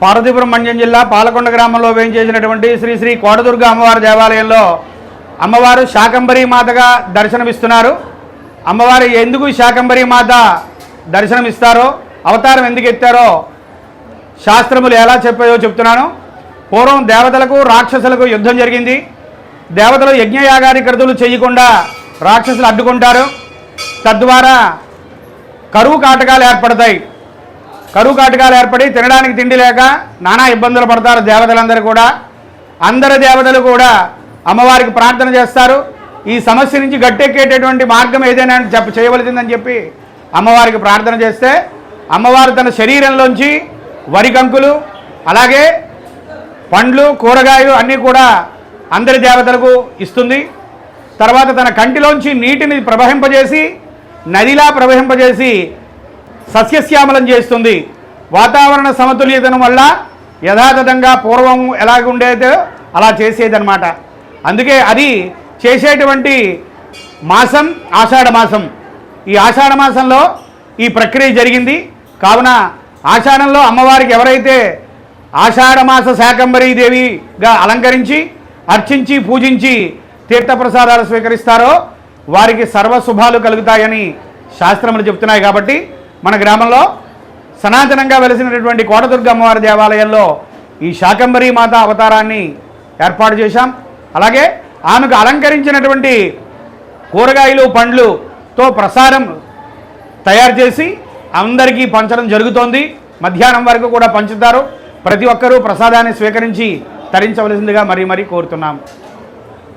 పార్వతీపురం మండ్యం జిల్లా పాలకొండ గ్రామంలో వేయించేసినటువంటి శ్రీ శ్రీ కోటదుర్గ అమ్మవారి దేవాలయంలో అమ్మవారు శాకంబరీ మాతగా దర్శనమిస్తున్నారు. అమ్మవారు ఎందుకు శాకంబరీ మాత దర్శనమిస్తారో, అవతారం ఎందుకు ఎత్తారో శాస్త్రములు ఎలా చెప్పాయో చెప్తున్నాను. పూర్వం దేవతలకు రాక్షసులకు యుద్ధం జరిగింది. దేవతలు యజ్ఞయాగాది కృతులు చేయకుండా రాక్షసులు అడ్డుకుంటారు. తద్వారా కరువు కాటకాలు ఏర్పడతాయి. కరువు కాటకాలు ఏర్పడి తినడానికి తిండి లేక నానా ఇబ్బందులు పడతారు దేవతలందరూ కూడా. అందరు దేవతలు కూడా అమ్మవారికి ప్రార్థన చేస్తారు. ఈ సమస్య నుంచి గట్టెక్కేటటువంటి మార్గం ఏదైనా చేయవలసిందని చెప్పి అమ్మవారికి ప్రార్థన చేస్తే అమ్మవారు తన శరీరంలోంచి వరి కంకులు అలాగే పండ్లు కూరగాయలు అన్నీ కూడా అందరి దేవతలకు ఇస్తుంది. తర్వాత తన కంటిలోంచి నీటిని ప్రవహింపజేసి నదిలా ప్రవహింపజేసి సస్యశ్యామలం చేస్తుంది. వాతావరణ సమతుల్యతను వల్ల యథాతథంగా పూర్వం ఎలాగుండేదో అలా చేసేదన్నమాట. అందుకే అది చేసేటువంటి మాసం ఆషాఢ మాసం. ఈ ఆషాఢ మాసంలో ఈ ప్రక్రియ జరిగింది. కావున ఆషాఢంలో అమ్మవారికి ఎవరైతే ఆషాఢమాస శాకంబరీ దేవిగా అలంకరించి అర్చించి పూజించి తీర్థప్రసాదాలు స్వీకరిస్తారో వారికి సర్వశుభాలు కలుగుతాయని శాస్త్రములు చెప్తున్నాయి. కాబట్టి మన గ్రామంలో సనాతనంగా వెలిసినటువంటి కోటదుర్గ అమ్మవారి దేవాలయంలో ఈ శాకంబరీ మాత అవతారాన్ని ఏర్పాటు చేశాం. అలాగే ఆమెకు అలంకరించినటువంటి కూరగాయలు పండ్లుతో ప్రసాదం తయారు చేసి అందరికీ పంచడం జరుగుతోంది. మధ్యాహ్నం వరకు కూడా పంచుతారు. ప్రతి ఒక్కరూ ప్రసాదాన్ని స్వీకరించి తరించవలసిందిగా మరీ కోరుతున్నాం.